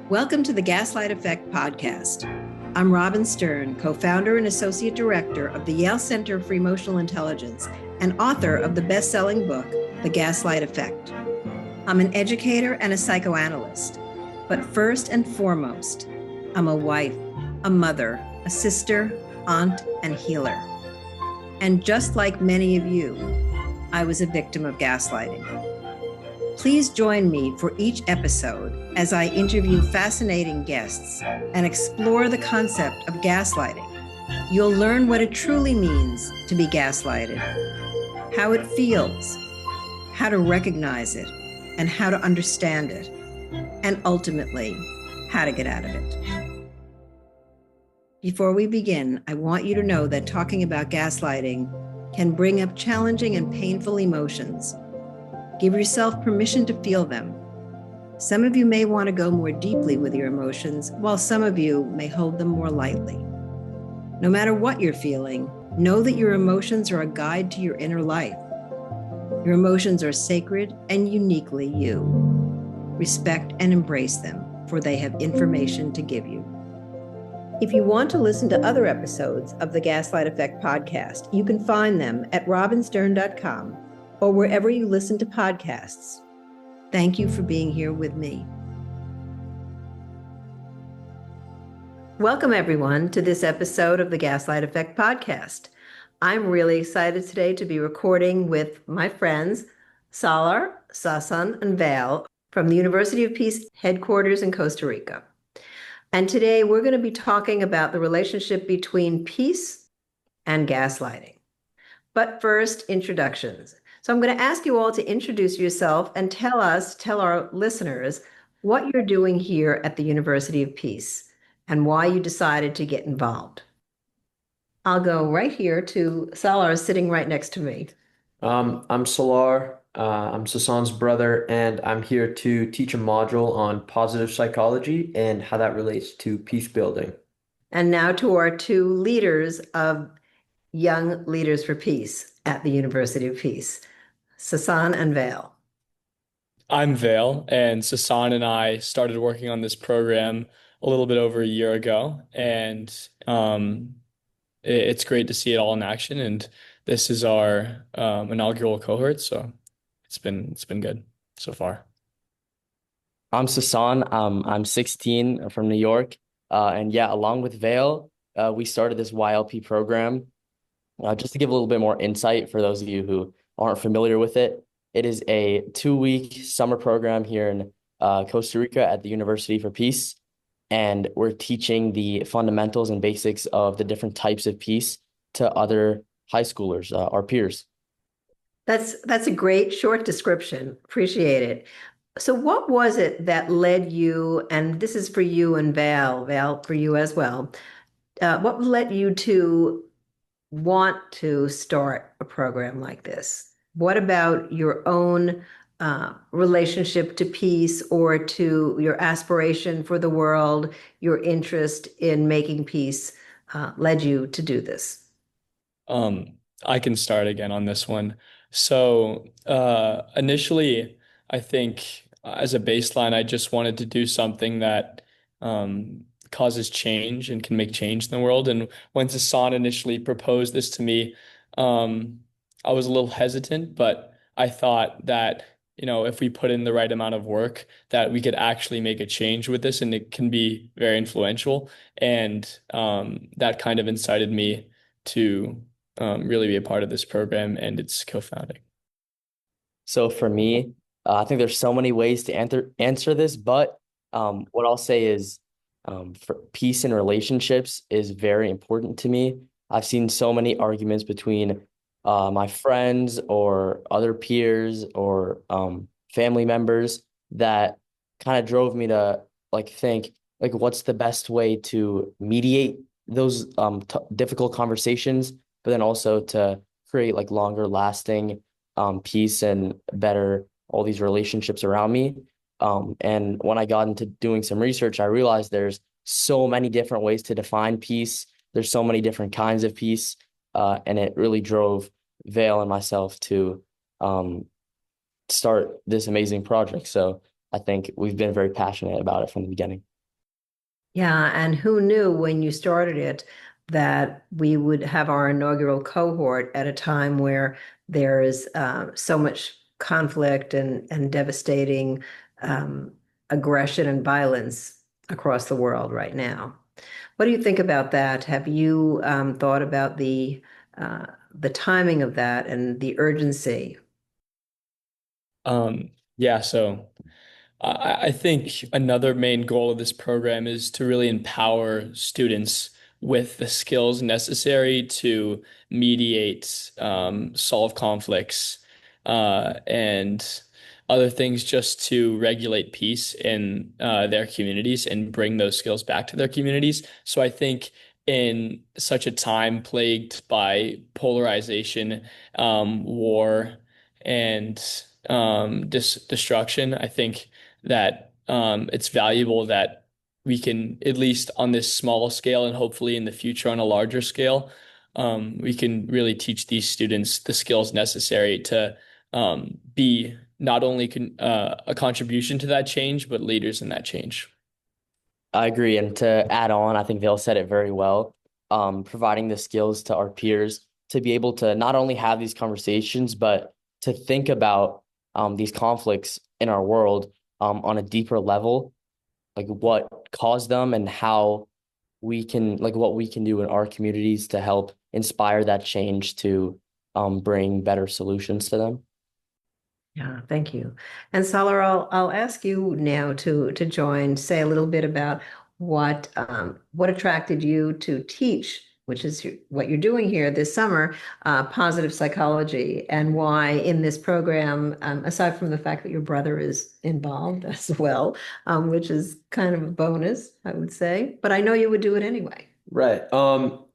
Welcome to the Gaslight Effect Podcast. I'm Robin Stern, co-founder and associate director of the Yale Center for Emotional Intelligence and author of the best-selling book, The Gaslight Effect. I'm an educator and a psychoanalyst, but first and foremost, I'm a wife, a mother, a sister, aunt, and healer. And just like many of you, I was a victim of gaslighting. Please join me for each episode as I interview fascinating guests and explore the concept of gaslighting. You'll learn what it truly means to be gaslighted, how it feels, how to recognize it, and how to understand it, and ultimately, how to get out of it. Before we begin, I want you to know that talking about gaslighting can bring up challenging and painful emotions. Give yourself permission to feel them. Some of you may want to go more deeply with your emotions, while some of you may hold them more lightly. No matter what you're feeling, know that your emotions are a guide to your inner life. Your emotions are sacred and uniquely you. Respect and embrace them, for they have information to give you. If you want to listen to other episodes of the Gaslight Effect podcast, you can find them at robinstern.com or wherever you listen to podcasts. Thank you for being here with me. Welcome, everyone, to this episode of the Gaslight Effect Podcast. I'm really excited today to be recording with my friends, Salar, Sasan, and Vail from the University of Peace headquarters in Costa Rica. And today we're going to be talking about the relationship between peace and gaslighting. But first, introductions. So I'm going to ask you all to introduce yourself and tell our listeners what you're doing here at the University of Peace and why you decided to get involved. I'll go right here to Salar, sitting right next to me. I'm Salar. I'm Sasan's brother, and I'm here to teach a module on positive psychology and how that relates to peace building. And now to our two leaders of Young Leaders for Peace at the University of Peace, Sasan and Vail. I'm Vail, and Sasan and I started working on this program a little bit over a year ago, and it's great to see it all in action. And this is our inaugural cohort, so it's been good so far. I'm Sasan. I'm 16 from New York, and yeah, along with Vail, we started this YLP program. Just to give a little bit more insight for those of you who aren't familiar with it, it is a 2-week summer program here in Costa Rica at the University for Peace. And we're teaching the fundamentals and basics of the different types of peace to other high schoolers, our peers. That's a great short description. Appreciate it. So what was it that led you, and this is for you and Vail for you as well, what led you to want to start a program like this? What about your own relationship to peace or to your aspiration for the world, your interest in making peace led you to do this? I can start again on this one. So initially, I think as a baseline, I just wanted to do something that causes change and can make change in the world. And when Sasan initially proposed this to me, I was a little hesitant, but I thought that, if we put in the right amount of work, that we could actually make a change with this, and it can be very influential. And that kind of incited me to really be a part of this program and its co-founding. So for me, I think there's so many ways to answer this, but what I'll say is for peace in relationships is very important to me. I've seen so many arguments between my friends or other peers or family members that kind of drove me to think what's the best way to mediate those difficult conversations, but then also to create longer lasting peace and better all these relationships around me. And when I got into doing some research, I realized there's so many different ways to define peace. There's so many different kinds of peace. And it really drove Vail and myself to start this amazing project. So I think we've been very passionate about it from the beginning. Yeah, and who knew when you started it that we would have our inaugural cohort at a time where there is so much conflict and devastating um, aggression and violence across the world right now. What do you think about that? Have you thought about the timing of that and the urgency? Yeah, so I think another main goal of this program is to really empower students with the skills necessary to mediate, solve conflicts, and other things just to regulate peace in their communities and bring those skills back to their communities. So I think in such a time plagued by polarization, war, and destruction, I think that it's valuable that we can, at least on this small scale and hopefully in the future on a larger scale, we can really teach these students the skills necessary to be not only a contribution to that change, but leaders in that change. I agree. And to add on, I think Vail said it very well. Providing the skills to our peers to be able to not only have these conversations, but to think about these conflicts in our world on a deeper level, like what caused them and how we can, like what we can do in our communities to help inspire that change to bring better solutions to them. Yeah, thank you. And Salar, I'll ask you now to join, say a little bit about what attracted you to teach, which is what you're doing here this summer, positive psychology, and why in this program, aside from the fact that your brother is involved as well, which is kind of a bonus, I would say, but I know you would do it anyway. Right.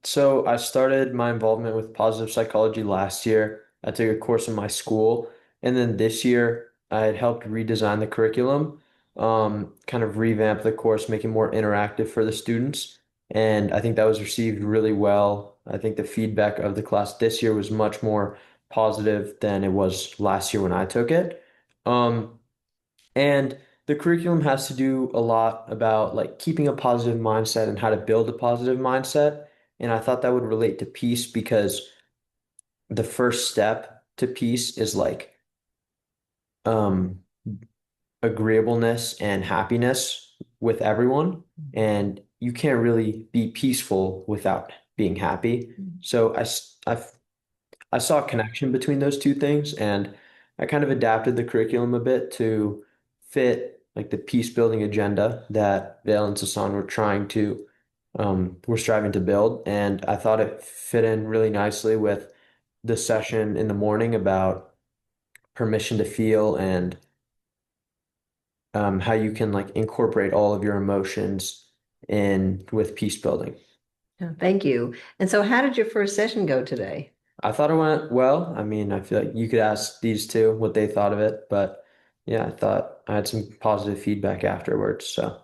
So I started my involvement with positive psychology last year. I took a course in my school, and then this year I had helped redesign the curriculum, kind of revamp the course, make it more interactive for the students. And I think that was received really well. I think the feedback of the class this year was much more positive than it was last year when I took it. Um, and the curriculum has to do a lot about like keeping a positive mindset and how to build a positive mindset. And I thought that would relate to peace because the first step to peace is like um agreeableness and happiness with everyone. And you can't really be peaceful without being happy. So I saw a connection between those two things, and I kind of adapted the curriculum a bit to fit like the peace building agenda that Vail and Sasan were striving to build. And I thought it fit in really nicely with the session in the morning about permission to feel and how you can like incorporate all of your emotions in with peace building. Yeah, thank you. And so, how did your first session go today? I thought it went well. I mean, I feel like you could ask these two what they thought of it, but yeah, I thought I had some positive feedback afterwards. So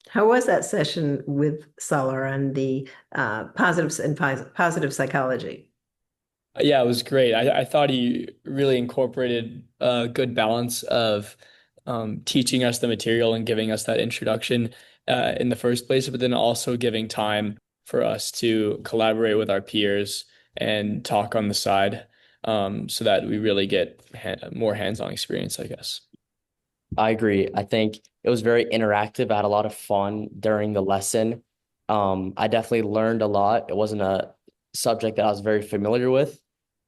How was that session with Salar and the positives and positive psychology? Yeah, it was great. I thought he really incorporated a good balance of teaching us the material and giving us that introduction in the first place, but then also giving time for us to collaborate with our peers and talk on the side, so that we really get more hands-on experience, I guess. I agree. I think it was very interactive. I had a lot of fun during the lesson. I definitely learned a lot. It wasn't a subject that I was very familiar with,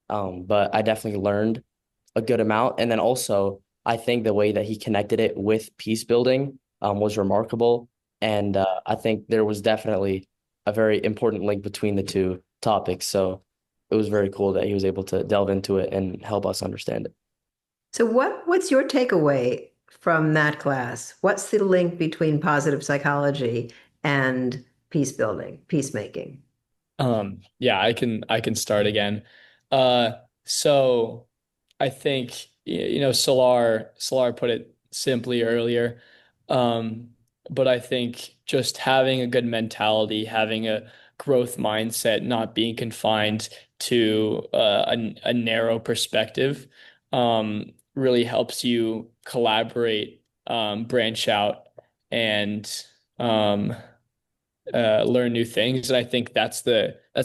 but I definitely learned a good amount. And then also, I think the way that he connected it with peace building was remarkable. And I think there was definitely a very important link between the two topics. So it was very cool that he was able to delve into it and help us understand it. So, what's your takeaway from that class? What's the link between positive psychology and peace building, peacemaking? Yeah, I can start again. So I think Salar put it simply earlier. Um, but I think just having a good mentality, having a growth mindset, not being confined to a narrow perspective, really helps you collaborate, branch out, and um, learn new things. And I think that's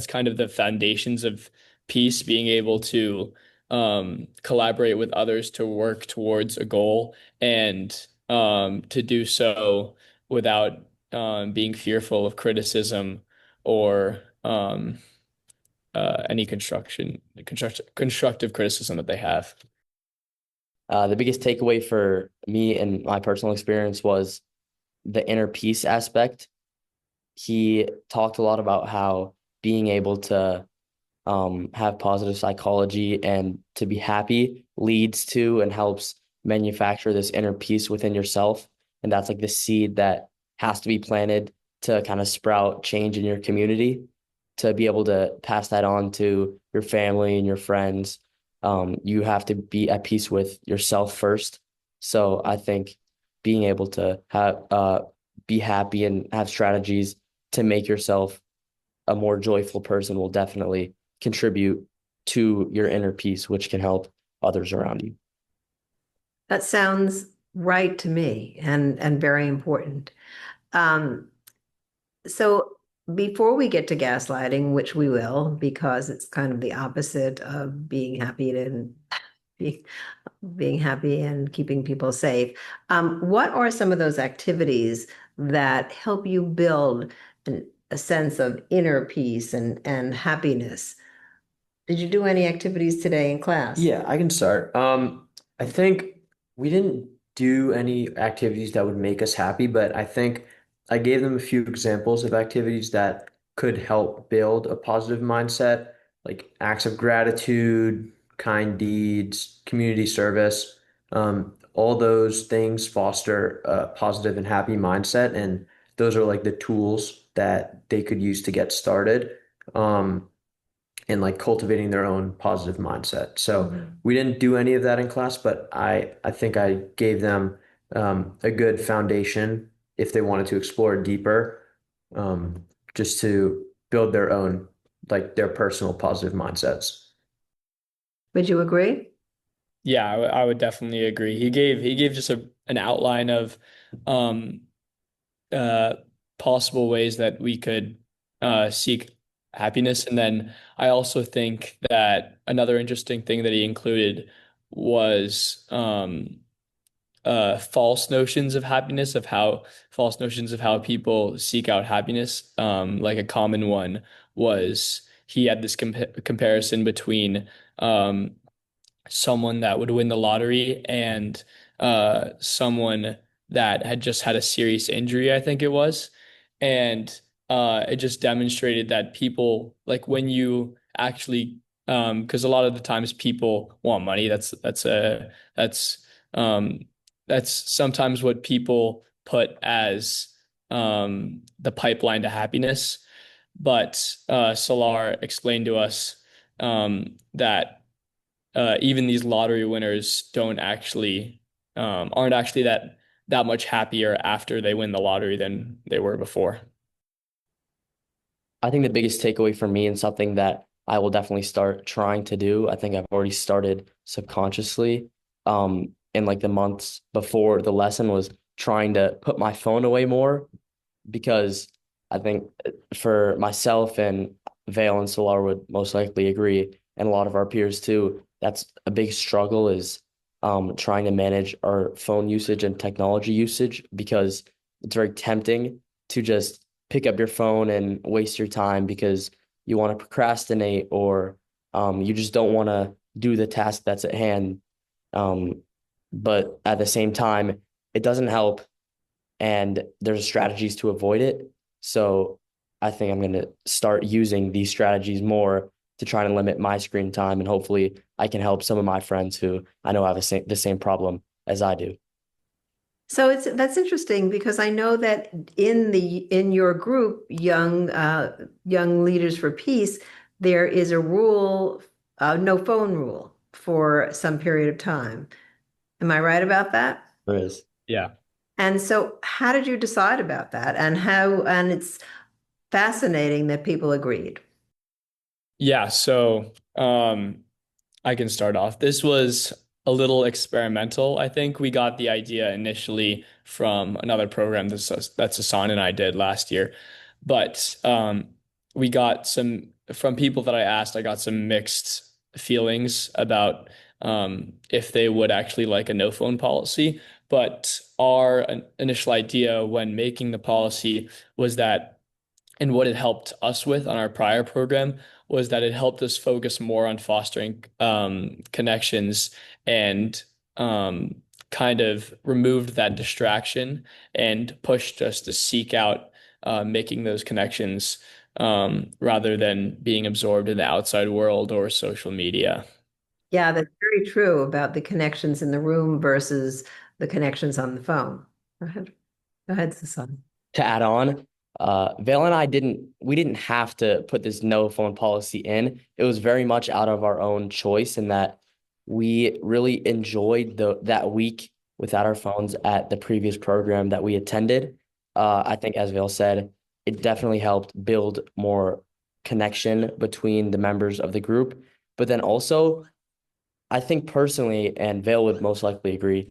kind of the foundations of peace, being able to collaborate with others to work towards a goal, and to do so without being fearful of criticism or any constructive criticism that they have. The biggest takeaway for me and my personal experience was the inner peace aspect. He talked a lot about how being able to have positive psychology and to be happy leads to and helps manufacture this inner peace within yourself. And that's like the seed that has to be planted to kind of sprout change in your community, to be able to pass that on to your family and your friends. You have to be at peace with yourself first. So I think being able to be happy and have strategies to make yourself a more joyful person will definitely contribute to your inner peace, which can help others around you. That sounds right to me, and very important. Um, so before we get to gaslighting, which we will, because it's kind of the opposite of being happy and be, being happy and keeping people safe, what are some of those activities that help you build a sense of inner peace and happiness? Did you do any activities today in class? Yeah, I can start. I think we didn't do any activities that would make us happy, but I think I gave them a few examples of activities that could help build a positive mindset, like acts of gratitude, kind deeds, community service. All those things foster a positive and happy mindset, and those are like the tools that they could use to get started. And like cultivating their own positive mindset. So we didn't do any of that in class, but I think I gave them a good foundation if they wanted to explore deeper, just to build their own, like their personal positive mindsets. Would you agree? Yeah, I would definitely agree. He gave just an outline of um, uh, possible ways that we could seek happiness. And then I also think that another interesting thing that he included was false notions of how people seek out happiness. Like a common one was, he had this comparison between someone that would win the lottery and someone that had just had a serious injury, I think it was. And it just demonstrated that people, like when you actually, because a lot of the times people want money. That's um, that's sometimes what people put as the pipeline to happiness. But Salar explained to us that even these lottery winners don't actually aren't actually that much happier after they win the lottery than they were before. I think the biggest takeaway for me, and something that I will definitely start trying to do, I think I've already started subconsciously, in like the months before the lesson, was trying to put my phone away more, because I think for myself, and Vail and Salar would most likely agree, and a lot of our peers too, that's a big struggle, is trying to manage our phone usage and technology usage, because it's very tempting to just pick up your phone and waste your time because you want to procrastinate, or you just don't want to do the task that's at hand. Um, but at the same time, it doesn't help, and there's strategies to avoid it. So I think I'm going to start using these strategies more to try and limit my screen time, and hopefully I can help some of my friends who I know have the same problem as I do. So that's interesting, because I know that in your group, young leaders for peace, there is a rule, no phone rule for some period of time. Am I right about that? There is. Yeah. And so how did you decide about that? And it's fascinating that people agreed. Yeah, so I can start off. This was a little experimental. I think we got the idea initially from another program that Sasan and I did last year, but we got some from people that I asked. I got some mixed feelings about if they would actually like a no phone policy. But our initial idea when making the policy was that, and what it helped us with on our prior program was that it helped us focus more on fostering connections and kind of removed that distraction and pushed us to seek out making those connections rather than being absorbed in the outside world or social media. Yeah, that's very true about the connections in the room versus the connections on the phone. Go ahead. Go ahead, Sasan. To add on, Vail and I didn't have to put this no phone policy in. It was very much out of our own choice, in that we really enjoyed that week without our phones at the previous program that we attended. I think, as Vail said, it definitely helped build more connection between the members of the group. But then also, I think personally, and Vail would most likely agree,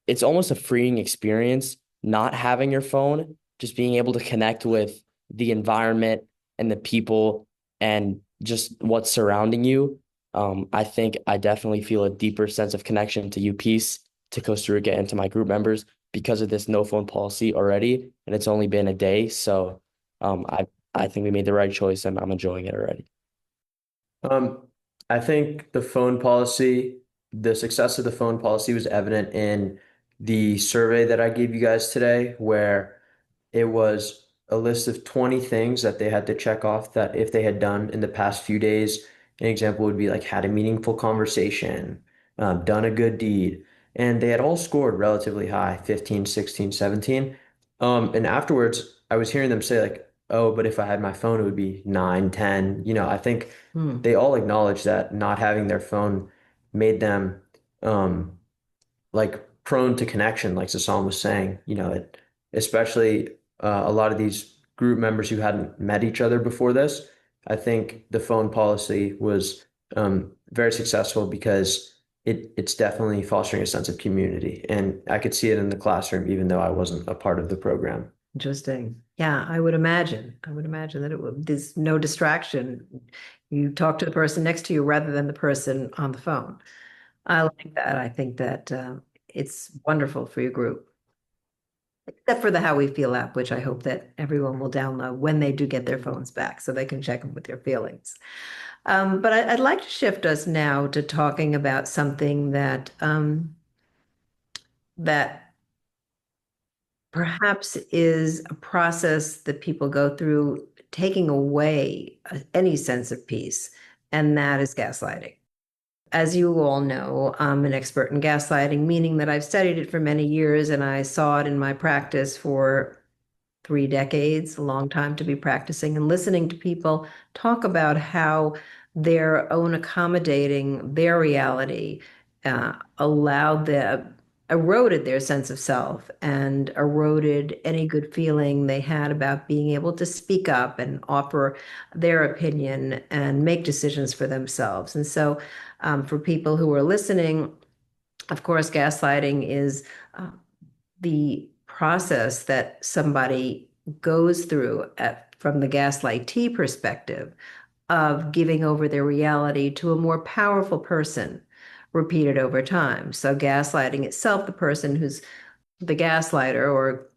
it's almost a freeing experience not having your phone, just being able to connect with the environment and the people and just what's surrounding you. I think I definitely feel a deeper sense of connection to UPEACE, to Costa Rica, and to my group members because of this no phone policy already. And it's only been a day. So I think we made the right choice, and I'm enjoying it already. I think the success of the phone policy was evident in the survey that I gave you guys today, where it was a list of 20 things that they had to check off that if they had done in the past few days. An example would be like had a meaningful conversation, done a good deed. And they had all scored relatively high, 15, 16, 17. And afterwards, I was hearing them say like, oh, but if I had my phone, it would be 9, 10. I think they all acknowledge that not having their phone made them um, like prone to connection, like Sasan was saying, especially a lot of these group members who hadn't met each other before this. I think the phone policy was very successful because it's definitely fostering a sense of community. And I could see it in the classroom, even though I wasn't a part of the program. Interesting. Yeah, I would imagine. I would imagine that there's no distraction. You talk to the person next to you rather than the person on the phone. I like that. I think that it's wonderful for your group, except for the How We Feel app, which I hope that everyone will download when they do get their phones back so they can check them with their feelings. But I'd like to shift us now to talking about something that perhaps is a process that people go through, taking away any sense of peace, and that is gaslighting. As you all know, I'm an expert in gaslighting, meaning that I've studied it for many years and I saw it in my practice for 3 decades, a long time to be practicing and listening to people talk about how their own accommodating their reality allowed them, eroded their sense of self and eroded any good feeling they had about being able to speak up and offer their opinion and make decisions for themselves. And so, for people who are listening, of course, gaslighting is the process that somebody goes through from the gaslightee perspective of giving over their reality to a more powerful person repeated over time. So gaslighting itself, the person who's the gaslighter or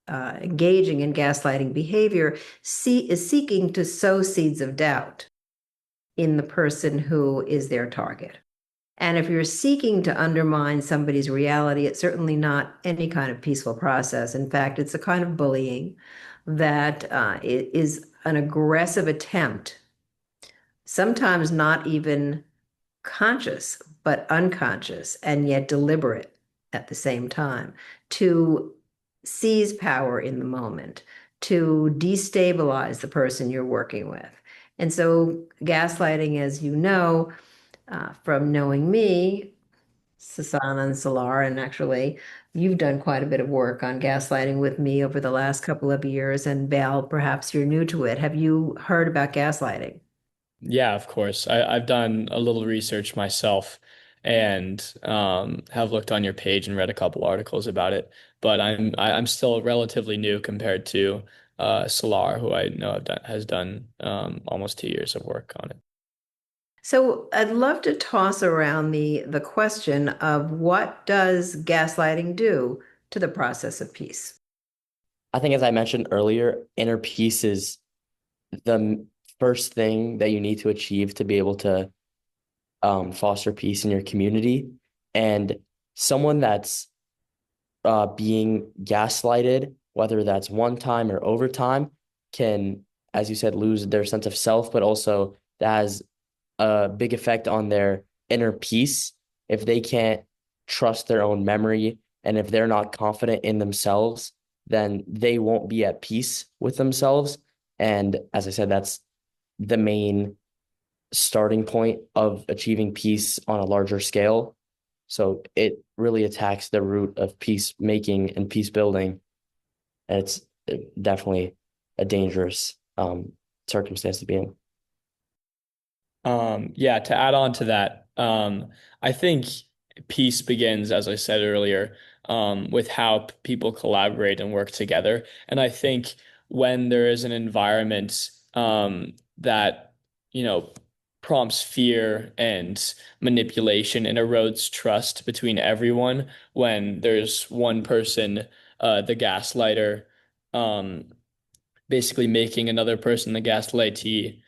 engaging in gaslighting behavior is seeking to sow seeds of doubt in the person who is their target. And if you're seeking to undermine somebody's reality, it's certainly not any kind of peaceful process. In fact, it's a kind of bullying that is an aggressive attempt, sometimes not even conscious, but unconscious and yet deliberate at the same time, to seize power in the moment, to destabilize the person you're working with. And so gaslighting, as you know, from knowing me, Sasan and Salar, and actually you've done quite a bit of work on gaslighting with me over the last couple of years. And Val, perhaps you're new to it. Have you heard about gaslighting? Yeah, of course. I've done a little research myself, and have looked on your page and read a couple articles about it. But I'm still relatively new compared to Salar, who I know has done almost 2 years of work on it. So I'd love to toss around the question of what does gaslighting do to the process of peace? I think, as I mentioned earlier, inner peace is the first thing that you need to achieve to be able to foster peace in your community. And someone that's being gaslighted, whether that's one time or over time, can, as you said, lose their sense of self, but also that has a big effect on their inner peace if they can't trust their own memory, and if they're not confident in themselves, then they won't be at peace with themselves. And as I said, that's the main starting point of achieving peace on a larger scale. So it really attacks the root of peacemaking and peace building. And it's definitely a dangerous circumstance to be in. Yeah, to add on to that, I think peace begins, as I said earlier, with how people collaborate and work together. And I think when there is an environment that, prompts fear and manipulation and erodes trust between everyone, when there's one person, the gaslighter, um, basically making another person the gaslightee,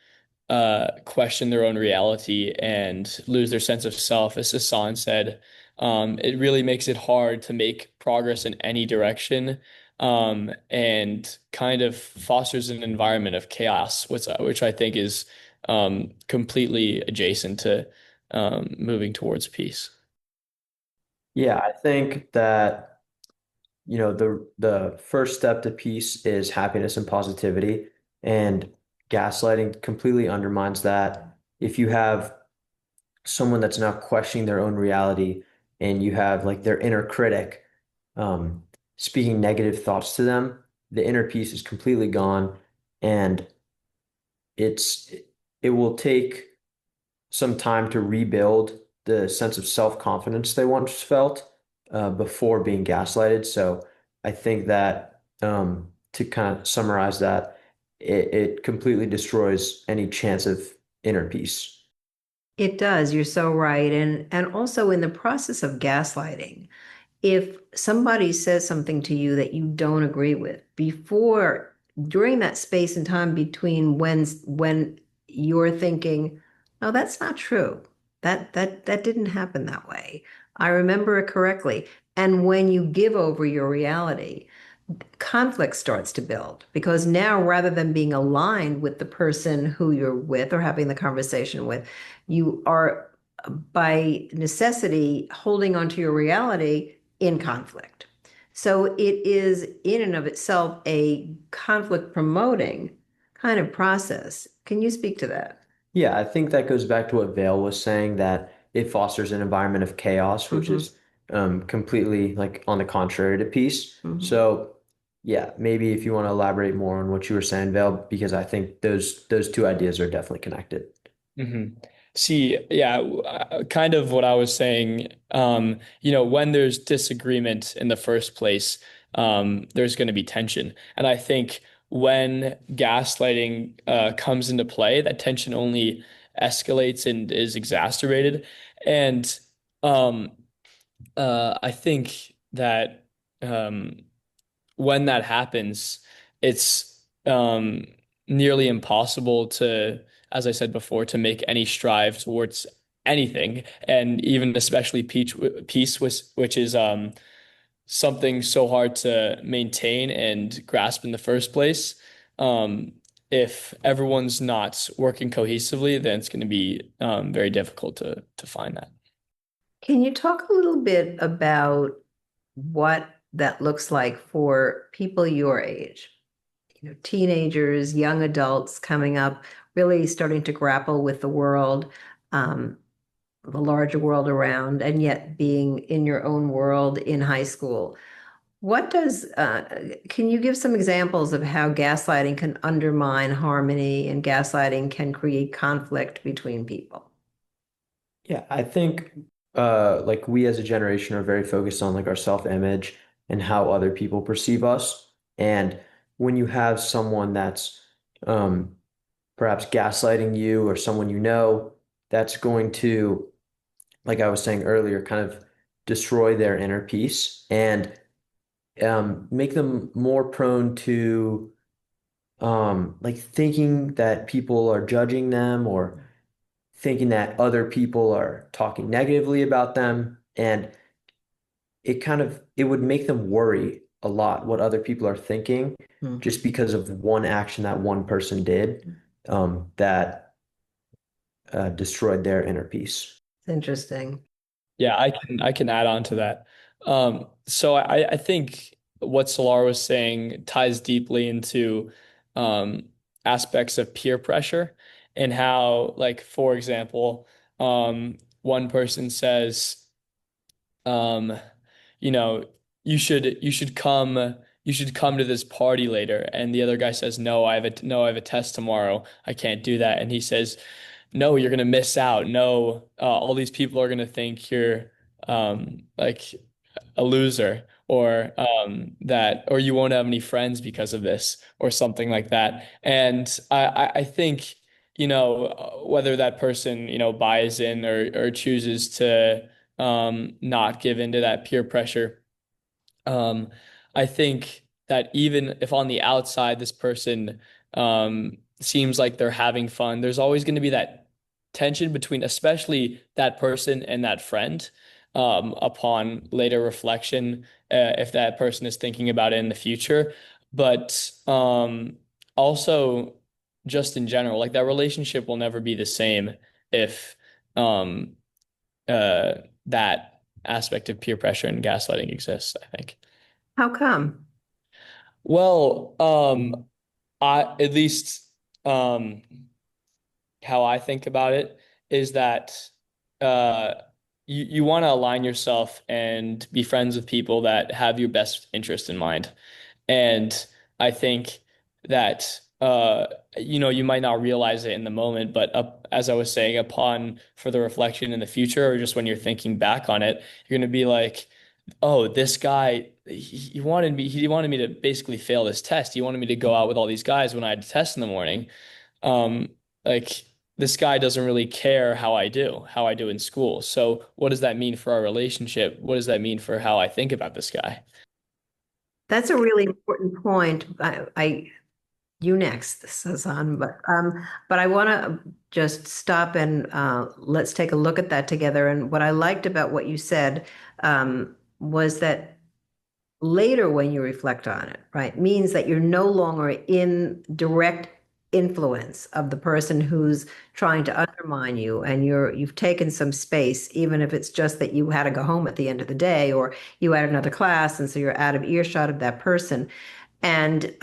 question their own reality and lose their sense of self, as Sasan said, it really makes it hard to make progress in any direction, and kind of fosters an environment of chaos, which I think is completely adjacent to moving towards peace. Yeah, I think that, the first step to peace is happiness and positivity, and gaslighting completely undermines that. If you have someone that's now questioning their own reality, and you have like their inner critic um, speaking negative thoughts to them, the inner peace is completely gone, and it's it will take some time to rebuild the sense of self-confidence they once felt before being gaslighted. So I think that to kind of summarize that, it completely destroys any chance of inner peace. It does. You're so right. And also in the process of gaslighting, if somebody says something to you that you don't agree with during that space and time between when you're thinking, no, that's not true. That didn't happen that way. I remember it correctly. And when you give over your reality, conflict starts to build because now rather than being aligned with the person who you're with or having the conversation with, you are by necessity holding onto your reality in conflict. So it is in and of itself a conflict promoting kind of process. Can you speak to that? Yeah, I think that goes back to what Vail was saying, that it fosters an environment of chaos, which is completely like on the contrary to peace. Mhm. So, yeah, maybe if you want to elaborate more on what you were saying, Vail, because I think those two ideas are definitely connected. hmm See, yeah, kind of what I was saying, when there's disagreement in the first place, there's going to be tension. And I think when gaslighting comes into play, that tension only escalates and is exacerbated. And um, I think that um, when that happens, it's nearly impossible to, as I said before, to make any strive towards anything, and even especially peace, which is something so hard to maintain and grasp in the first place. Um, if everyone's not working cohesively, then it's going to be very difficult to find that. Can you talk a little bit about what that looks like for people your age? Teenagers, young adults coming up, really starting to grapple with the world, um, the larger world around, and yet being in your own world in high school. Can you give some examples of how gaslighting can undermine harmony and gaslighting can create conflict between people? Yeah, I think like we as a generation are very focused on like our self-image and how other people perceive us. And when you have someone that's um, perhaps gaslighting you or someone you know, that's going to, like I was saying earlier, kind of destroy their inner peace and make them more prone to like thinking that people are judging them or thinking that other people are talking negatively about them. And it would make them worry a lot what other people are thinking Hmm. just because of one action that one person did that destroyed their inner peace. It's interesting. Yeah, I can add on to that. So I think what Salar was saying ties deeply into um, aspects of peer pressure and how, like, for example, one person says, um, you know, you should come to this party later, and the other guy says, no, I have a test tomorrow. I can't do that. And he says, no, you're gonna miss out. No, all these people are gonna think you're like a loser, or or you won't have any friends because of this, or something like that. And I think, whether that person, buys in or chooses to not give into that peer pressure. um, I think that even if on the outside this person seems like they're having fun, there's always going to be that tension between, especially that person and that friend, upon later reflection, if that person is thinking about it in the future. But also, just in general, like that relationship will never be the same if um, uh, that aspect of peer pressure and gaslighting exists, I think. How come? Well, I at least um how I think about it is that uh you want to align yourself and be friends with people that have your best interest in mind. And I think that you might not realize it in the moment, but as I was saying, upon further reflection in the future, or just when you're thinking back on it, you're going to be like, oh, this guy, he wanted me to basically fail this test. He wanted me to go out with all these guys when I had a test in the morning. Um, like, this guy doesn't really care how I do in school. So what does that mean for our relationship? What does that mean for how I think about this guy? That's a really important point. You next, Sasan, but I want to just stop and let's take a look at that together. And what I liked about what you said was that later when you reflect on it, right, means that you're no longer in direct influence of the person who's trying to undermine you, and you've taken some space, even if it's just that you had to go home at the end of the day, or you had another class, and so you're out of earshot of that person. And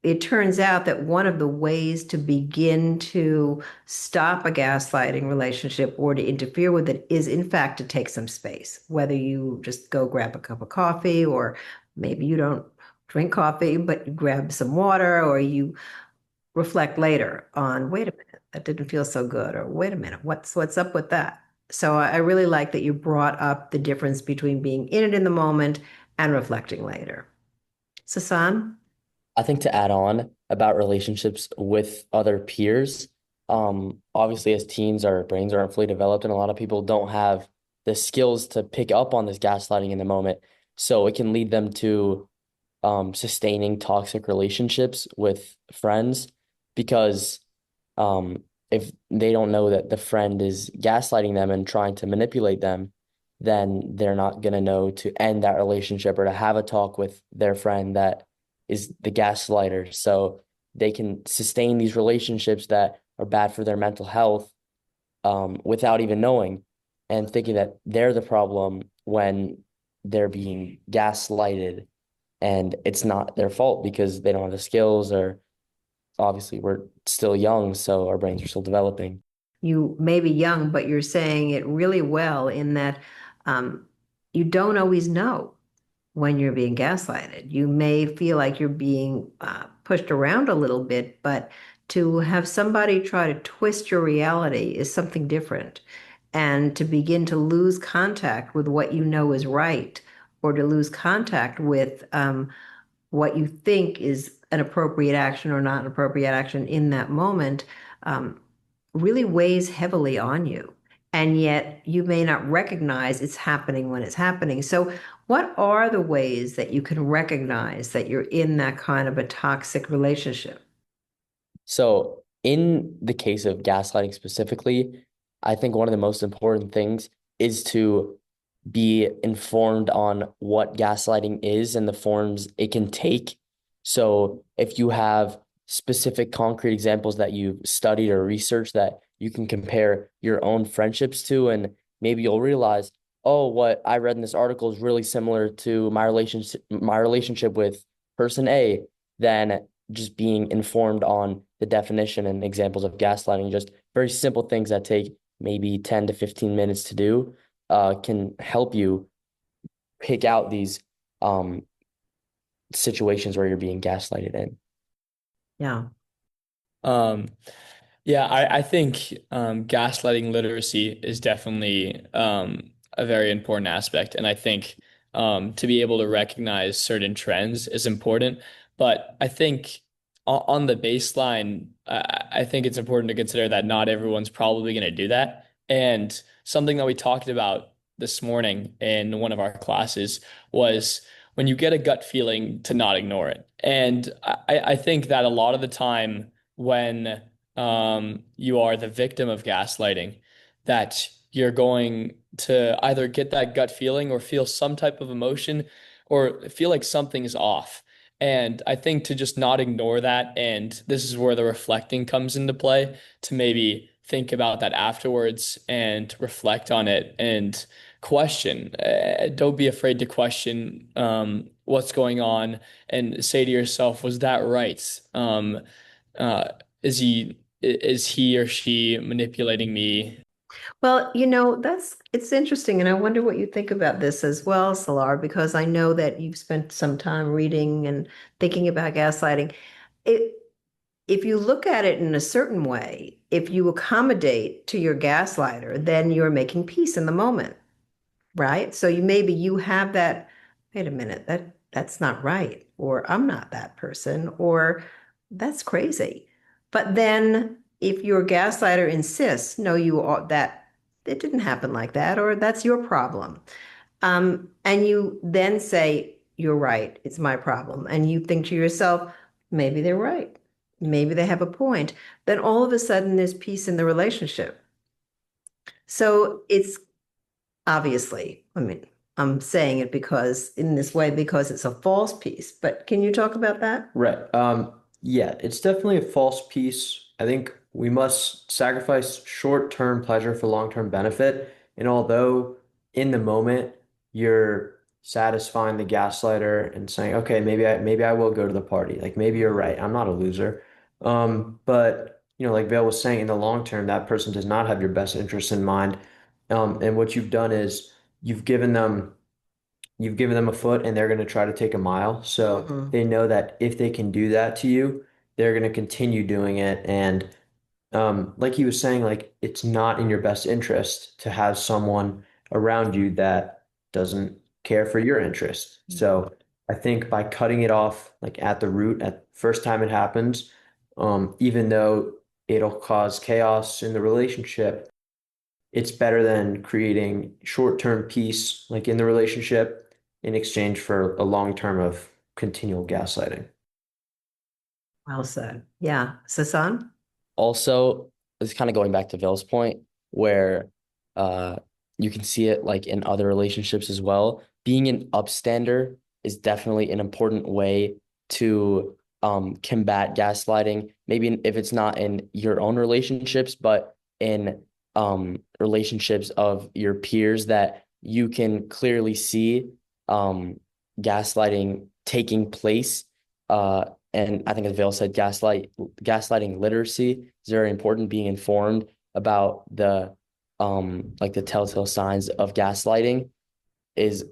it turns out that one of the ways to begin to stop a gaslighting relationship or to interfere with it is, in fact, to take some space. Whether you just go grab a cup of coffee, or maybe you don't drink coffee, but you grab some water, or you reflect later on, wait a minute, that didn't feel so good, or wait a minute, what's up with that? So I really like that you brought up the difference between being in it in the moment and reflecting later. Sasan? I think to add on about relationships with other peers, obviously as teens, our brains aren't fully developed, and a lot of people don't have the skills to pick up on this gaslighting in the moment. So it can lead them to sustaining toxic relationships with friends because if they don't know that the friend is gaslighting them and trying to manipulate them, then they're not going to know to end that relationship or to have a talk with their friend that is the gaslighter. So they can sustain these relationships that are bad for their mental health without even knowing and thinking that they're the problem when they're being gaslighted, and it's not their fault because they don't have the skills, or obviously we're still young, so our brains are still developing. You may be young, but you're saying it really well in that um, you don't always know when you're being gaslighted. You may feel like you're being pushed around a little bit, but to have somebody try to twist your reality is something different. and to begin to lose contact with what you know is right, or to lose contact with what you think is an appropriate action or not an appropriate action in that moment, really weighs heavily on you. And yet you may not recognize it's happening when it's happening. So what are the ways that you can recognize that you're in that kind of a toxic relationship? So in the case of gaslighting specifically, I think one of the most important things is to be informed on what gaslighting is and the forms it can take. So if you have specific concrete examples that you've studied or researched that you can compare your own friendships to, and maybe you'll realize, oh, what I read in this article is really similar to my relationship with person A, then just being informed on the definition and examples of gaslighting, just very simple things that take maybe 10 to 15 minutes to do, can help you pick out these situations where you're being gaslighted in. Yeah. Yeah, I think gaslighting literacy is definitely a very important aspect. And I think to be able to recognize certain trends is important. But I think on the baseline, I think it's important to consider that not everyone's probably going to do that. And something that we talked about this morning in one of our classes was when you get a gut feeling to not ignore it. And I think that a lot of the time when you are the victim of gaslighting, that you're going to either get that gut feeling or feel some type of emotion or feel like something is off. And I think to just not ignore that, and this is where the reflecting comes into play, to maybe think about that afterwards and reflect on it and question. Don't be afraid to question what's going on and say to yourself, was that right? Uh, is he or she manipulating me? Well, it's interesting, and I wonder what you think about this as well, Salar, because I know that you've spent some time reading and thinking about gaslighting. It, if you look at it in a certain way, if you accommodate to your gaslighter, then you're making peace in the moment, right? So you have that, wait a minute, that's not right, or I'm not that person, or that's crazy. But then if your gaslighter insists, no, you are that it didn't happen like that, or that's your problem. And you then say, you're right, it's my problem. And you think to yourself, maybe they're right. Maybe they have a point. Then all of a sudden there's peace in the relationship. So it's obviously, I mean, I'm saying it because in this way, because it's a false peace. But can you talk about that? Right. Yeah, it's definitely a false piece. I think we must sacrifice short-term pleasure for long-term benefit. And although in the moment you're satisfying the gaslighter and saying, okay, maybe I will go to the party. Like maybe you're right. I'm not a loser. But like Vail was saying, in the long term, that person does not have your best interest in mind. And what you've done is you've given them you've given them a foot and they're going to try to take a mile. So Mhm. they know that if they can do that to you, they're going to continue doing it. And like he was saying, like it's not in your best interest to have someone around you that doesn't care for your interest. So I think by cutting it off like at the root, at first time it happens, even though it'll cause chaos in the relationship, it's better than creating short-term peace like in the relationship in exchange for a long term of continual gaslighting. Well said. Yeah. Sasan? Also, it's kind of going back to Vail's point, where uh, you can see it like in other relationships as well. Being an upstander is definitely an important way to combat gaslighting. Maybe if it's not in your own relationships, but in relationships of your peers that you can clearly see gaslighting taking place. And I think as Vail said, gaslighting literacy is very important. Being informed about the like the telltale signs of gaslighting is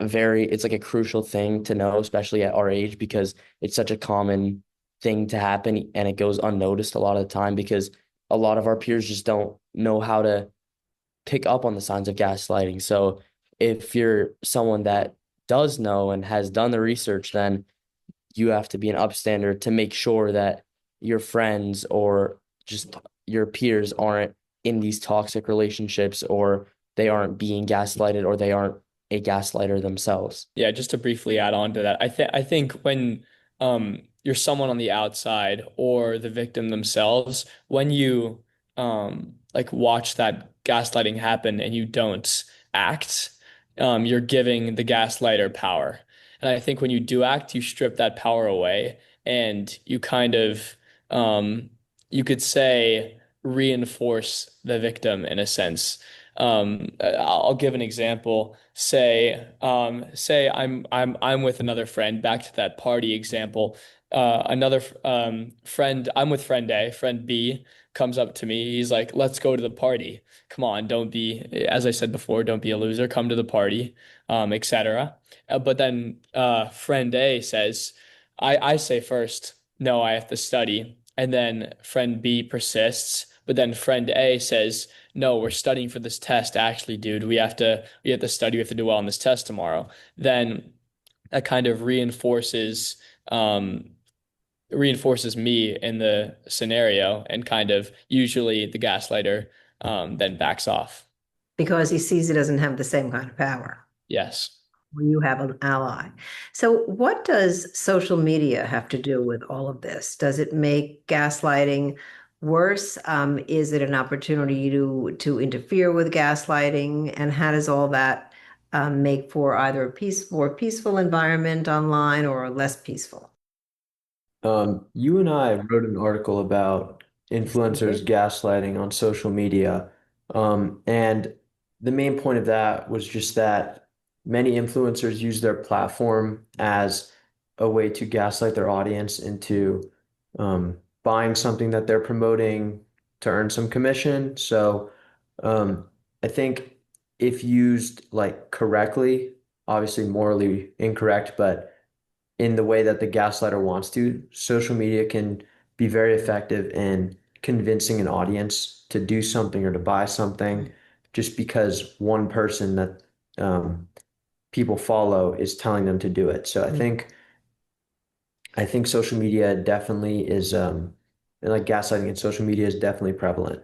it's like a crucial thing to know, especially at our age, because it's such a common thing to happen and it goes unnoticed a lot of the time because a lot of our peers just don't know how to pick up on the signs of gaslighting. So if you're someone that does know and has done the research, then you have to be an upstander to make sure that your friends or just your peers aren't in these toxic relationships, or they aren't being gaslighted, or they aren't a gaslighter themselves. Yeah, just to briefly add on to that, I think when you're someone on the outside or the victim themselves, when you like watch that gaslighting happen and you don't act, you're giving the gaslighter power. And I think when you do act, you strip that power away and you kind of you could say reinforce the victim in a sense. I'll give an example. Say I'm with another friend. Back to that party example. Another friend. I'm with friend A. Friend B comes up to me. He's like, "Let's go to the party. Come on, don't be." As I said before, don't be a loser. Come to the party, etc. But then friend A says, I say first, no, I have to study. And then friend B persists. But then friend A says, no, we're studying for this test. Actually, dude, we have to study. We have to do well on this test tomorrow. Then that kind of reinforces me in the scenario, and kind of usually the gaslighter then backs off. Because he sees he doesn't have the same kind of power Yes. when you have an ally. So, what does social media have to do with all of this? Does it make gaslighting worse? Is it an opportunity to interfere with gaslighting? And how does all that make for either a more peaceful environment online or a less peaceful? You and I wrote an article about influencers gaslighting on social media. And the main point of that was just that many influencers use their platform as a way to gaslight their audience into buying something that they're promoting to earn some commission. So I think if used like correctly, obviously morally incorrect, but in the way that the gaslighter wants to, social media can be very effective in convincing an audience to do something or to buy something just because one person that people follow is telling them to do it. So I think social media definitely is and like gaslighting in social media is definitely prevalent.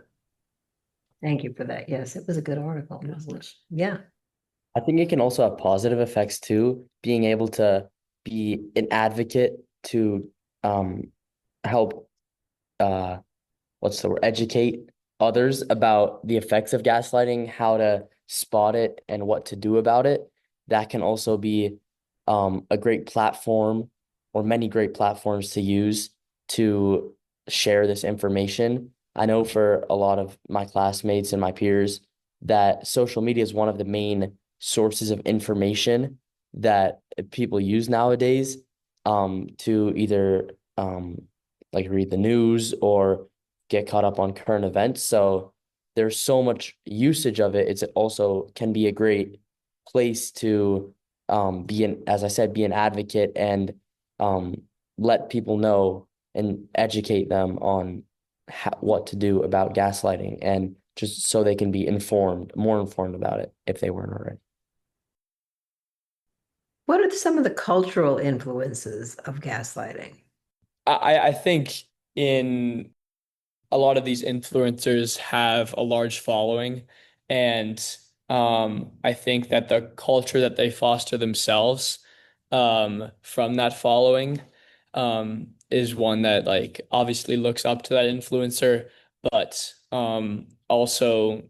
Thank you for that. Yes, it was a good article, wasn't it? Yeah. I think it can also have positive effects too, being able to be an advocate to um, help what's the word, educate others about the effects of gaslighting, how to spot it and what to do about it. That can also be a great platform, or many great platforms to use to share this information. I know for a lot of my classmates and my peers that social media is one of the main sources of information that people use nowadays, to either like read the news or get caught up on current events. So there's so much usage of it. It's also can be a great place to as I said, be an advocate and um, let people know and educate them on what to do about gaslighting, and just so they can be more informed about it if they weren't already. What are some of the cultural influences of gaslighting? I think in a lot of these influencers have a large following, and I think that the culture that they foster themselves from that following is one that like obviously looks up to that influencer, but also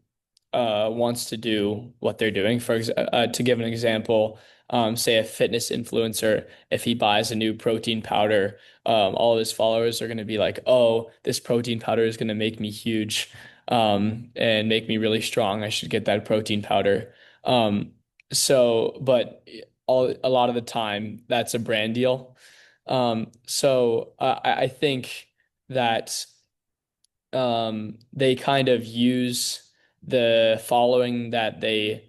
wants to do what they're doing. To give an example, say a fitness influencer, if he buys a new protein powder, all of his followers are going to be like, "Oh, this protein powder is going to make me huge, and make me really strong. I should get that protein powder." Um, but a lot of the time, that's a brand deal. I think that they kind of use the following that they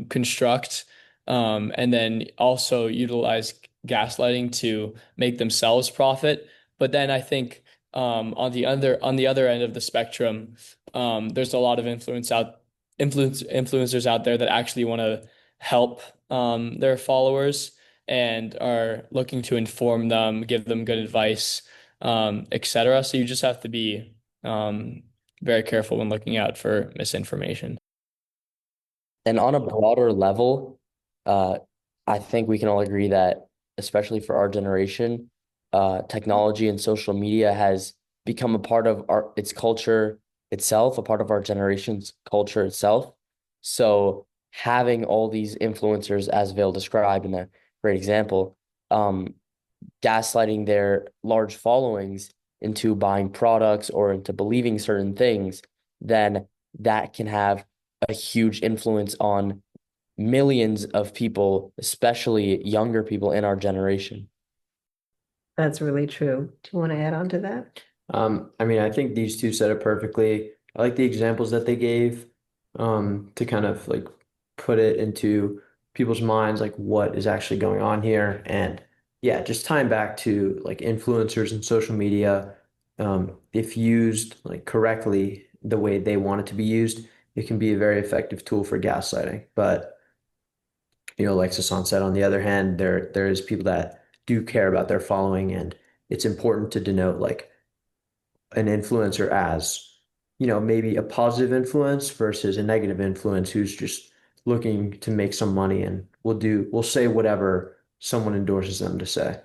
construct, and then also utilize gaslighting to make themselves profit. But then I think On the other end of the spectrum, there's a lot of influencers out there that actually want to help their followers and are looking to inform them, give them good advice, etc. So you just have to be very careful when looking out for misinformation. And on a broader level, uh, I think we can all agree that, especially for our generation, technology and social media has become a part of its culture itself, a part of our generation's culture itself. So having all these influencers, as Vail described in a great example, um, gaslighting their large followings into buying products or into believing certain things, then that can have a huge influence on millions of people, especially younger people in our generation. That's really true. Do you want to add on to that? I mean, I think these two said it perfectly. I like the examples that they gave, to kind of like put it into people's minds, like what is actually going on here. And yeah, just tying back to like influencers and social media, if used like correctly, the way they want it to be used, it can be a very effective tool for gaslighting. But like Sasan said, on the other hand, there is people that do care about their following, and it's important to denote like an influencer as, maybe a positive influence versus a negative influence who's just looking to make some money and will say whatever someone endorses them to say.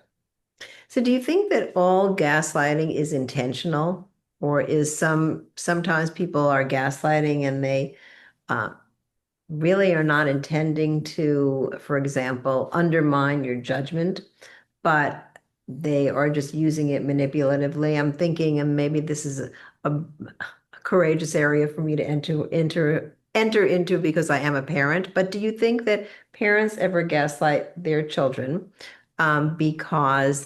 So do you think that all gaslighting is intentional, or is sometimes people are gaslighting and they uh, really are not intending to, for example, undermine your judgment, but they are just using it manipulatively? I'm thinking, and maybe this is a courageous area for me to enter into because I am a parent. But do you think that parents ever gaslight their children because because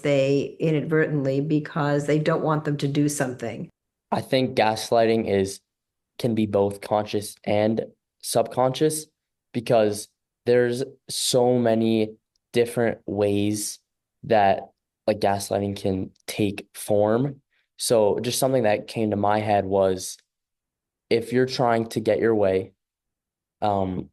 they don't want them to do something? I think gaslighting can be both conscious and subconscious, because there's so many different ways that like gaslighting can take form. So just something that came to my head was, if you're trying to get your way, um,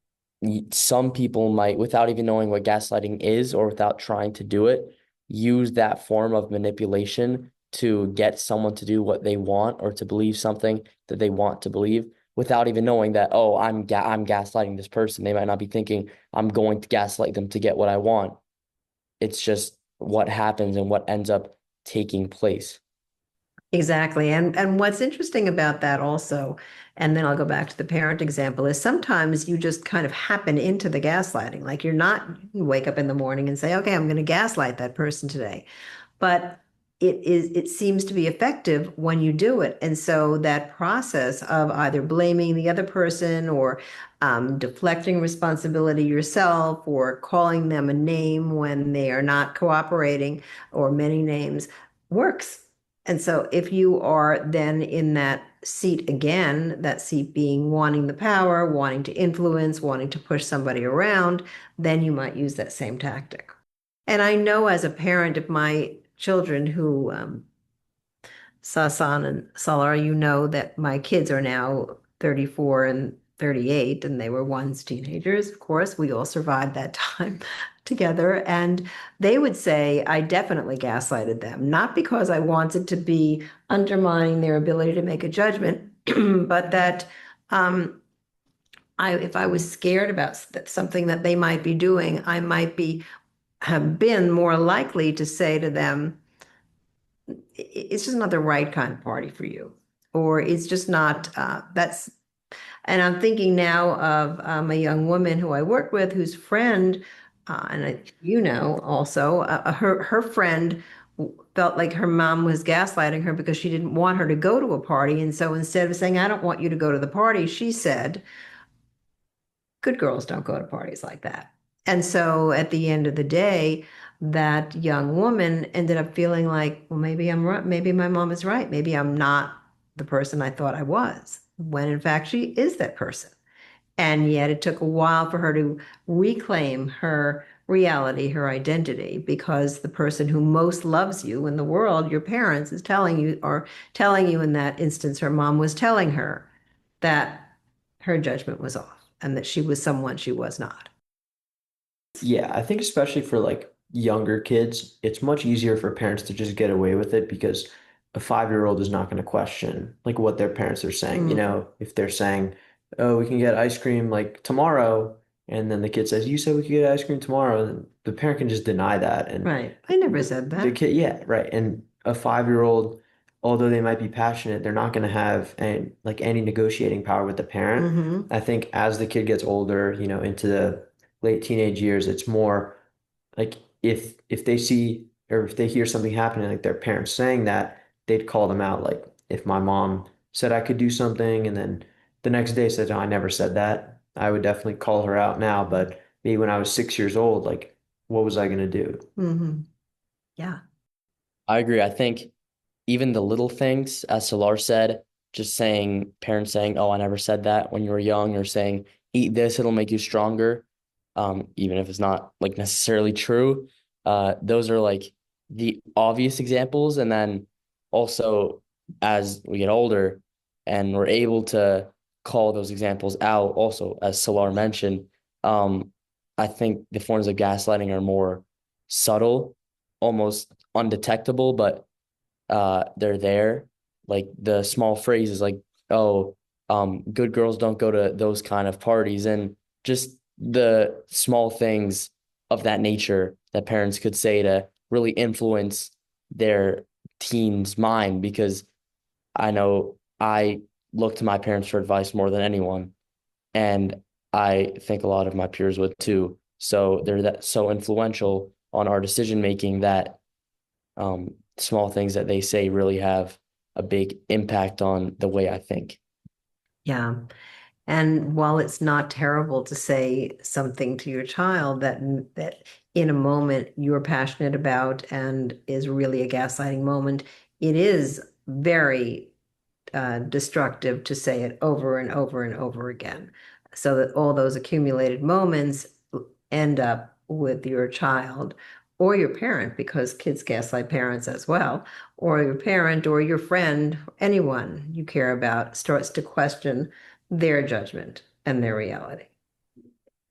some people might, without even knowing what gaslighting is or without trying to do it, use that form of manipulation to get someone to do what they want or to believe something that they want to believe, without even knowing that, oh, I'm gaslighting this person. They might not be thinking I'm going to gaslight them to get what I want. It's just what happens and what ends up taking place. Exactly. And what's interesting about that also, and then I'll go back to the parent example, is sometimes you just kind of happen into the gaslighting. Like you wake up in the morning and say, okay, I'm going to gaslight that person today. But it seems to be effective when you do it. And so that process of either blaming the other person or deflecting responsibility yourself or calling them a name when they are not cooperating, or many names, works. And so if you are then in that seat again, that seat being wanting the power, wanting to influence, wanting to push somebody around, then you might use that same tactic. And I know as a parent of my children who, Sasan and Salar, you know that my kids are now 34 and 38, and they were once teenagers. Of course, we all survived that time together. And they would say, I definitely gaslighted them, not because I wanted to be undermining their ability to make a judgment, but that if I was scared about something that they might be doing, I might have been more likely to say to them, it's just not the right kind of party for you, or it's just not that's. And I'm thinking now of a young woman who I work with, whose friend, also, her friend felt like her mom was gaslighting her because she didn't want her to go to a party. And so instead of saying, I don't want you to go to the party, she said, good girls don't go to parties like that. And so at the end of the day, that young woman ended up feeling like, well, maybe I'm right. Maybe my mom is right. Maybe I'm not the person I thought I was, when in fact she is that person. And yet it took a while for her to reclaim her reality, her identity, because the person who most loves you in the world, your parents, is telling you, or telling you in that instance, her mom was telling her that her judgment was off and that she was someone she was not. Yeah, I think especially for like younger kids, it's much easier for parents to just get away with it because a 5-year-old is not going to question like what their parents are saying. You Mm, know, if they're saying, "Oh, we can get ice cream like tomorrow," and then the kid says, "You said we could get ice cream tomorrow," then the parent can just deny that. And right. I never said the that. kid, yeah, right. And a 5-year-old, although they might be passionate, they're not going to have any negotiating power with the parent. Mm-hmm. I think as the kid gets older, into the late teenage years, it's more like if they see or if they hear something happening, like their parents saying that, they'd call them out. Like if my mom said I could do something and then the next day said, "Oh, I never said that," I would definitely call her out now. But maybe when I was 6 years old, like what was I gonna do? Mm-hmm. Yeah. I agree. I think even the little things, as Salar said, just saying, parents saying, "Oh, I never said that," when you were young, or saying, "Eat this, it'll make you stronger," even if it's not like necessarily true. Those are like the obvious examples. And then also, as we get older and we're able to call those examples out, also, as Salar mentioned, um, I think the forms of gaslighting are more subtle, almost undetectable, but they're there. Like the small phrases like, "Oh, good girls don't go to those kind of parties," and just the small things of that nature that parents could say to really influence their teen's mind. Because I know I look to my parents for advice more than anyone, and I think a lot of my peers would too. So they're that so influential on our decision making that small things that they say really have a big impact on the way I think. Yeah. And while it's not terrible to say something to your child that in a moment you're passionate about and is really a gaslighting moment, it is very destructive to say it over and over and over again, so that all those accumulated moments end up with your child or your parent, because kids gaslight parents as well, or your parent or your friend, anyone you care about starts to question their judgment and their reality.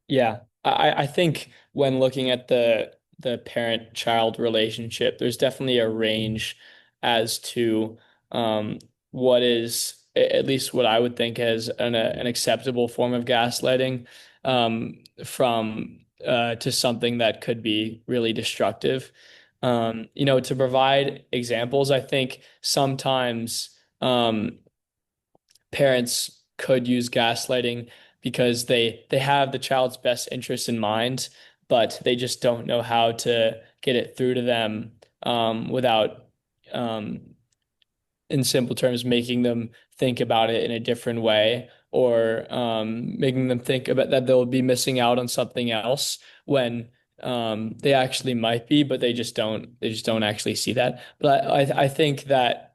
Yeah, I think when looking at the parent-child relationship, there's definitely a range as to what is at least what I would think as an acceptable form of gaslighting, from to something that could be really destructive. To provide examples, I think sometimes parents could use gaslighting because they have the child's best interest in mind, but they just don't know how to get it through to them, without, um, in simple terms, making them think about it in a different way, or making them think about that they'll be missing out on something else when they actually might be, but they just don't actually see that. But I think that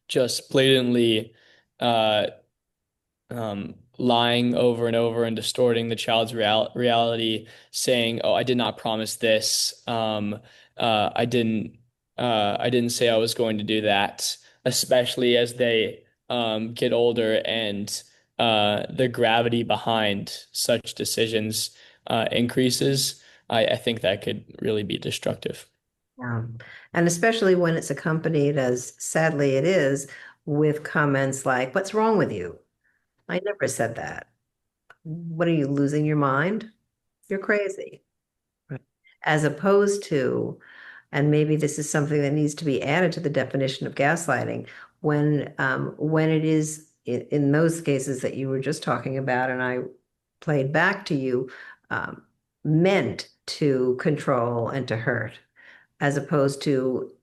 just blatantly uh, lying over and over and distorting the child's reality, saying, "Oh, I did not promise this. I didn't say I was going to do that." Especially as they get older and the gravity behind such decisions increases, I think that could really be destructive. And especially when it's accompanied, as sadly it is, with comments like, "What's wrong with you? I never said that. What are you, losing your mind? You're crazy." Right. As opposed to, and maybe this is something that needs to be added to the definition of gaslighting, when it is in those cases that you were just talking about, and I played back to you, um, meant to control and to hurt, as opposed to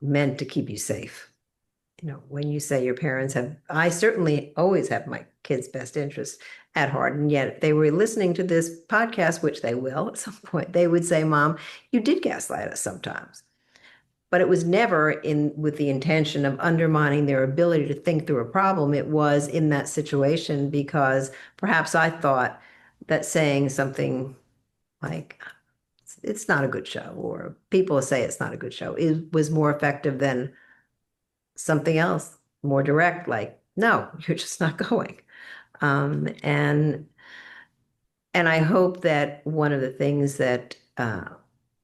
meant to keep you safe. When you say your parents have, I certainly always have my kids' best interests at heart. And yet, if they were listening to this podcast, which they will at some point, they would say, "Mom, you did gaslight us sometimes." But it was never in with the intention of undermining their ability to think through a problem. It was in that situation because perhaps I thought that saying something like, it's not a good show, or people say it's not a good show, it was more effective than something else, more direct, like, no, you're just not going. Um, and and I hope that one of the things that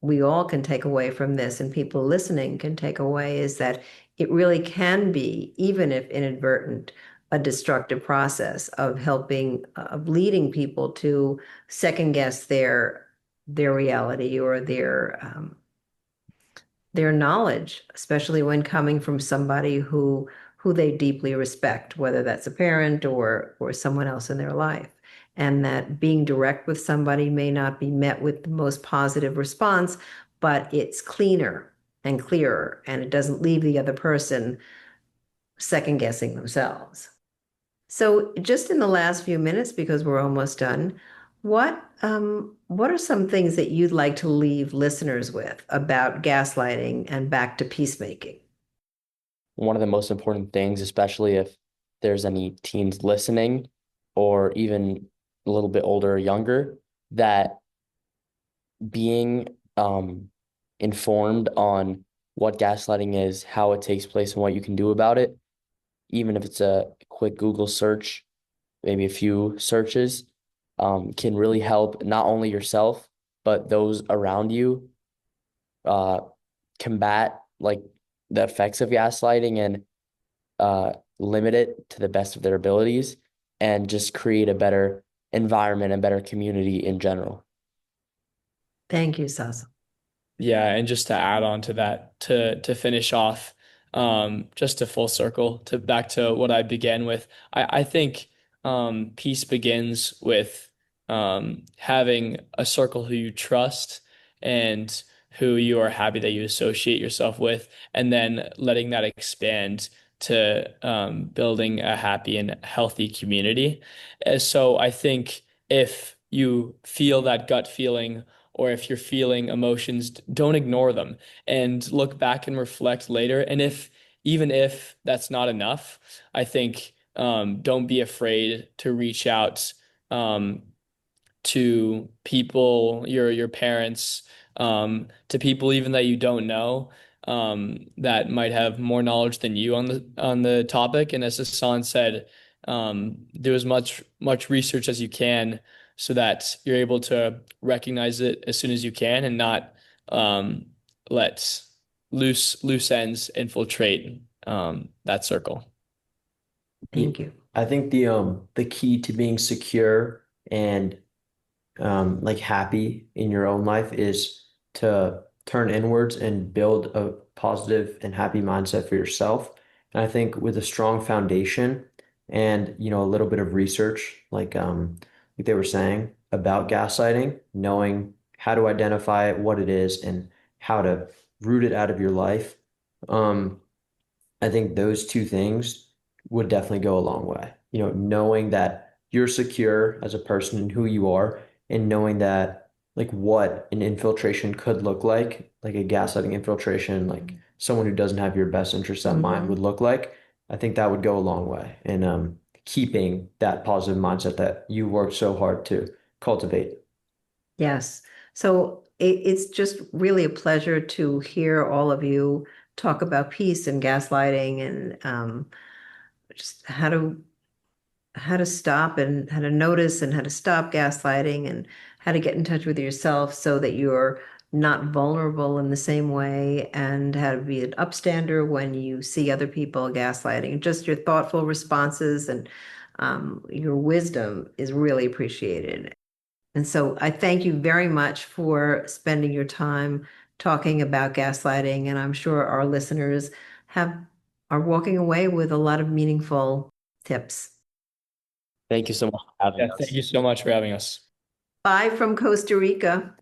we all can take away from this, and people listening can take away, is that it really can be, even if inadvertent, a destructive process of of leading people to second guess their reality or their knowledge, especially when coming from somebody who they deeply respect, whether that's a parent or someone else in their life. And that being direct with somebody may not be met with the most positive response, but it's cleaner and clearer, and it doesn't leave the other person second guessing themselves. So just in the last few minutes, because we're almost done, what are some things that you'd like to leave listeners with about gaslighting and back to peacemaking? One of the most important things, especially if there's any teens listening or even a little bit older or younger, that being informed on what gaslighting is, how it takes place, and what you can do about it, even if it's a quick Google search, maybe a few searches, can really help not only yourself, but those around you combat like the effects of gaslighting and limit it to the best of their abilities and just create a better environment and better community in general. Thank you, Sasan. Yeah, and just to add on to that, to finish off, just to full circle to back to what I began with, I think peace begins with having a circle who you trust and who you are happy that you associate yourself with, and then letting that expand to building a happy and healthy community. So I think if you feel that gut feeling, or if you're feeling emotions, don't ignore them and look back and reflect later. And even if that's not enough, I think don't be afraid to reach out um, to people, your parents, to people even that you don't know, that might have more knowledge than you on the topic. And as Hassan said, do as much research as you can so that you're able to recognize it as soon as you can and not let loose ends infiltrate that circle. Thank you. I think the key to being secure and like happy in your own life is to turn inwards and build a positive and happy mindset for yourself. And I think with a strong foundation and a little bit of research, like they were saying about gaslighting, knowing how to identify it, what it is, and how to root it out of your life. Um, I think those two things would definitely go a long way. Knowing that you're secure as a person and who you are, and knowing that like what an infiltration could look like a gaslighting infiltration, like someone who doesn't have your best interests at mind would look like. I think that would go a long way in keeping that positive mindset that you worked so hard to cultivate. Yes. So it's just really a pleasure to hear all of you talk about peace and gaslighting, and just how to stop and how to notice and how to stop gaslighting, and how to get in touch with yourself so that you're not vulnerable in the same way, and how to be an upstander when you see other people gaslighting. Just your thoughtful responses and your wisdom is really appreciated. And so I thank you very much for spending your time talking about gaslighting, and I'm sure our listeners are walking away with a lot of meaningful tips. Thank you so much for having Yeah, us. thank you so much for having us. Bye from Costa Rica.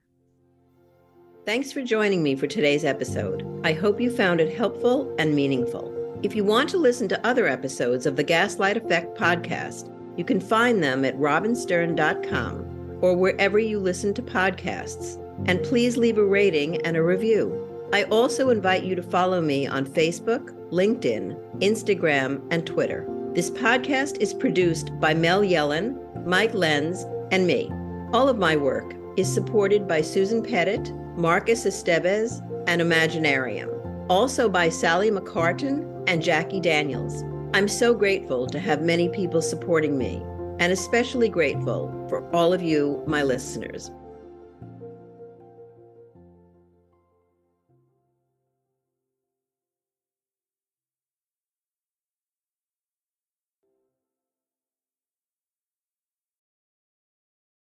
Thanks for joining me for today's episode. I hope you found it helpful and meaningful. If you want to listen to other episodes of the Gaslight Effect Podcast, you can find them at robinstern.com or wherever you listen to podcasts. And please leave a rating and a review. I also invite you to follow me on Facebook, LinkedIn, Instagram, and Twitter. This podcast is produced by Mel Yellen, Mike Lenz, and me. All of my work is supported by Susan Pettit, Marcus Estevez, and Imaginarium. Also by Sally McCartan and Jackie Daniels. I'm so grateful to have many people supporting me, and especially grateful for all of you, my listeners.